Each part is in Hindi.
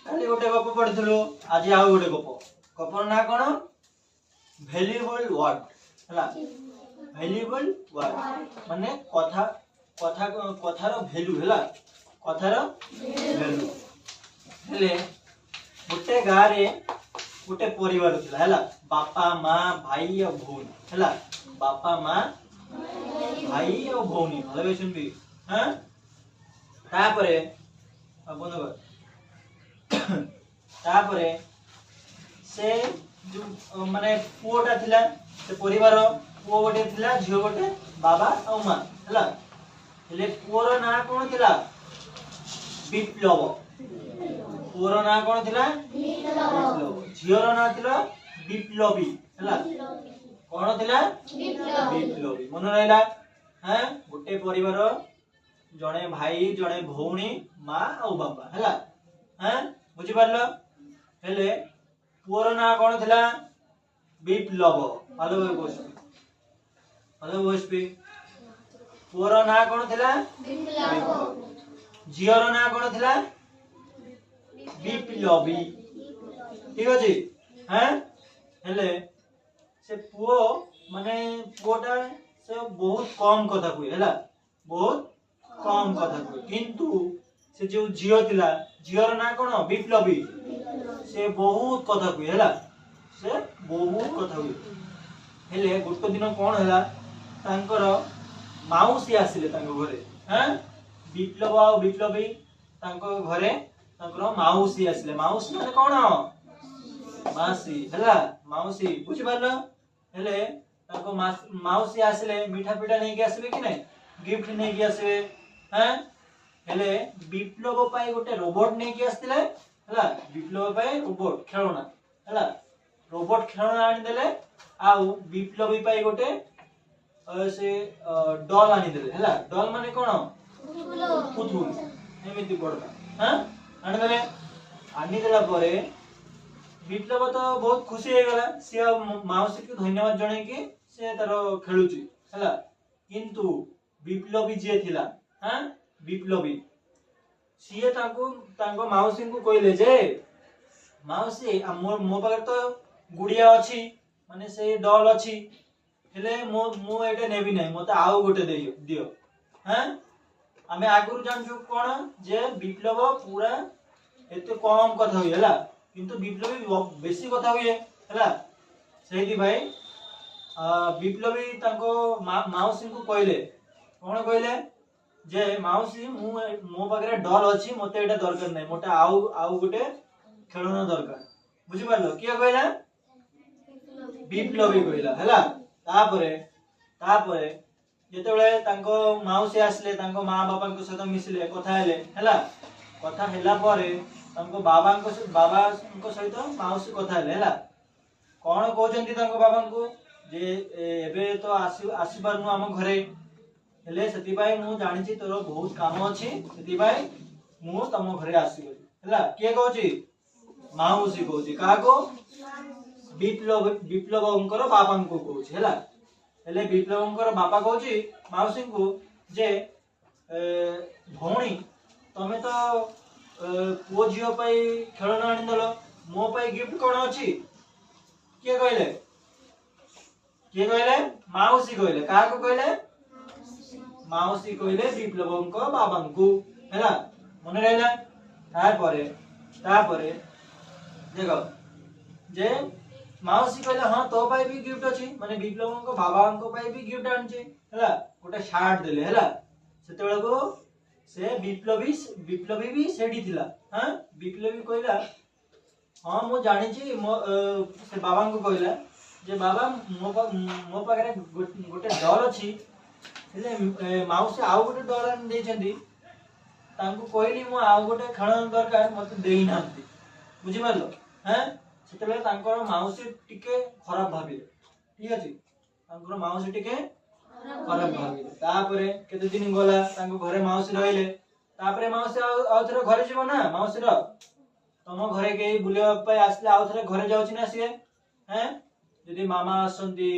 काली गोटे गप पढ़िथिलु आज आउ गोटे गप गपर ना कोन वैल्यूएबल वर्ड हला वैल्यूएबल वर्ड माने कथा कथा कथार वैल्यू हला कथार वैल्यू हेले गोटे गाँ रे गोटे परिवार थिला हला बापा माँ भाई और भौणी हला बापा माँ भाई और भौणी भले सुनबी हां तापरे अपन तापरे से जो माने पुओटा थिला से परिवार पुओ गोटे थिला झियो गोटे बाबा और माँ हला हेले पुओर ना कोन थिला विप्लव पुओर ना कोन थिला विप्लव झियोर ना थिला विप्लवी हला कोन थिला विप्लवी मन रहला हैं गोटे परिवार जणे भाई जणे भौणी माँ और बाबा हला हैं बुझी पारलो हेले पुओर ना कोन थिला विप्लव हेलो बसपी पुओर ना कोन थिला विप्लव झियोर ना कोन थिला विप्लवी ठीक अछि हैं हेले से पुओ माने पुओटा से बहुत कम कथा कुए हला बहुत कम कथा कुए किंतु से जो झियो थिला झियोर ना कोन विप्लवी से बहुत कथा कुए हला से बहुत कथा कुए हेले गुट दिन कोन हला तांकर माउसी आसिले तांको घरे हैं विप्लव और विप्लवी तांको घरे तांकर माउसी आसिले माउसी माने कोन मासी हला माउसी बुझी पारलो हेले तांको माउसी आसिले मीठा पीठा नै के आसीबे कि नै गिफ्ट नै के आसीबे हैं हेले विप्लव पाई गोटे रोबोट नै के आस्तिले हला विप्लव पाई रोबोट खेलना हला रोबोट खेलना आनि देले आउ विप्लवी पाई गोटे से डॉल आनि देले हला डॉल माने कोन पुतुल एमिति पड़ता हां आनि देले आनि देला परे विप्लव तो बहुत खुशी हो गला से माउसी को धन्यवाद जणे कि से तारो खेलुची हला किंतु विप्लवी जे थिला हां विप्लवी सीए तांको माउसी को कहले जे माउसी मो पाकर तो गुड़िया अछि माने से डॉल अछि हेले मो एटे नेबी नै मते आउ गोटे दियो हैं हमें आगुरु जानछु कोन जे विप्लव पूरा एते कम कथा होय हला किंतु विप्लवी बेसी कथा हुए हला सेही भाई विप्लवी तांको माउसी को कहले कोन कहले जे माउसी मो पाखरे डॉल अछि मते एटा दरकार नै मोटे आउ गोटे खेलना दरकार बुझी पारलो किया कहला विप्लवी कहला हला तापरे जेतेबेले तांको माउसी आसले तांको मां बापा को सहित मिसले कथा हेले हला कथा हेला परे तांको बाबा को सहित माउसी कथा हेले हला कोन कहउचंती तांको बाबा को जे एबे तो आसी पारनु हम घरे हेले सेति भाई मु जानि छि तोर बहुत काम अछि सेति भाई मु तम घरे आसीबो हला के कहउची माउसी कहउची का को विप्लवंकर बाबा को कहउची हला हेले विप्लवंकर बापा कहउची माउसी को जे भौणी तमे तो पुओ झियो पाई खेलना आनि दलो मो पाई गिफ्ट कोन अछि के कहले माउसी कहले का को कहले माउसी कहले विप्लवंकर बाबा को हैला मन रहला तापरे देखो जे माउसी कहले हां तो पाई भी गिफ्ट अछि माने विप्लवंकर बाबा को पाई भी गिफ्ट आनछे हैला गोटे शर्ट देले हैला सेते बेला को से विप्लवी भी सेडी थिला हां विप्लवी कहला हां मो जानि छी से बाबा को कहला जे बाबा मो पाखरे गोटे डॉल अछि हेले माउसी आउ गोटे डॉल आनि देछंती तांको कहली मो आउ गोटे खेळन दरकार मते देई नांती बुझी पारलो हैं सेते बेला तांकर माउसी टिके खराब भाबिले ठीक अछि तांकर माउसी टिके खराब भाबिले तापरे केते दिन गला तांको घरे माउसी रहिले तापरे माउसी आउथरे घरे जीव ना माउसी रो तम घरे के बुलिया पय आसले आउथरे घरे जाउची ना सिए हैं यदि मामा आसंती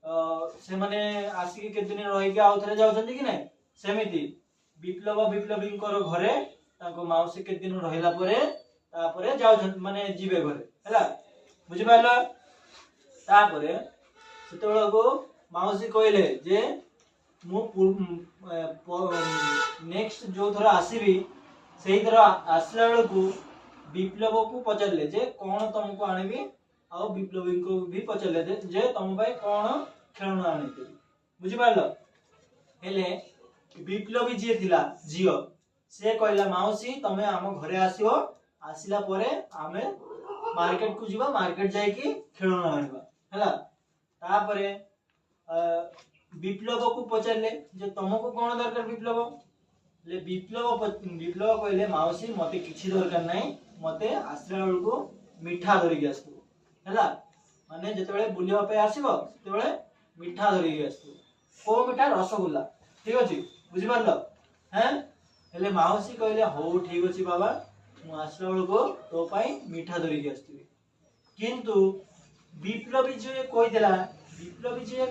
से माने आसी के दिन रहि के आउथरे जाउछंती कि नै सेमिति विप्लवी कर घरे तांको माउसी के दिन रहिला परे तापरे जाउ माने जीवे घरे हैला बुझि पाइलो तापरे सेतेबेला को माउसी कहले जे मु नेक्स्ट जो थर आसीबी सेही थर आसला बेल को विप्लव को पचारले जे कोन तुमको आनिबी आ विप्लवी को भी पचारले जे तुम भाई कोन खेलना आनिबी बुझि पाइलो हेले विप्लवी जे थिला जियो से कहला माउसी तमे आम घरे आसीओ आसिला परे आमे मार्केट को जीवा मार्केट जाई की खेलना आनिबा हैला तापरे विप्लव को पचारले जे तुमको कोन दरकार विप्लव ले विप्लव कहले माउसी मते किछि दरकार नै मते आसला बेल को मिठा धरि के आसतु हैला माने जते बेले बुलिया पे आसीबो तते बेले मिठा धरि के आसतु को मिठा रसगुल्ला ठीक अछि बुझि पारलो हैं हेले माउसी कहले हो ठीक अछि बाबा मु आसला बेल को तो पाई मिठा धरि के आसतु किंतु विप्लवी जे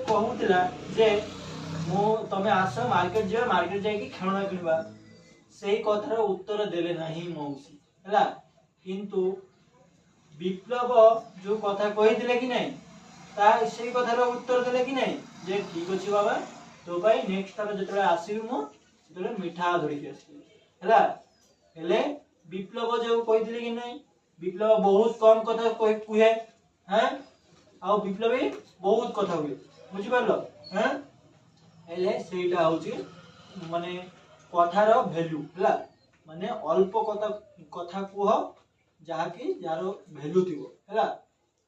कहूतिला जे मु तमे आस मार्केट जे मार्केट जाई की खेलना किनबा सेही कथार उत्तर देले नाही मौसी हैला किंतु विप्लव जो कथा कहिथिले कि नहीं ता सेही कथार उत्तर देले कि नहीं जे ठीक अछि बाबा तो भाई नेक्स्ट टाइम जतले आसीबी मु सेतले मिठा धरि के आसीबी हैला हेले विप्लव जो कहिथिले कि नहीं विप्लव बहुत कम कथा कुहे हैं आ विप्लवी बहुत कथा हुए बुझि पारलो हैं हेले सेटा होची माने कथार वैल्यू हैला माने अल्प कथा कुह जहा कि यारो वैल्यू थिबो हैला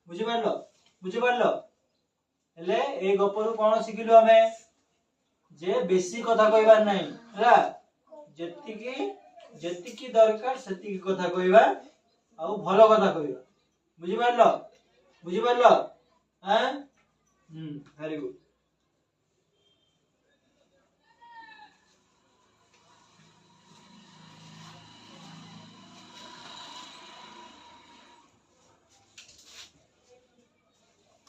बुझि पारलो हेले ए गपरु कोन सिखिलु हमें जे बेसी कथा कहबार नहीं हैला जेतिकी दरकार सेतिकी कथा कहबा आ भलो कथा कहबा बुझि पारलो हैं वेरी गुड।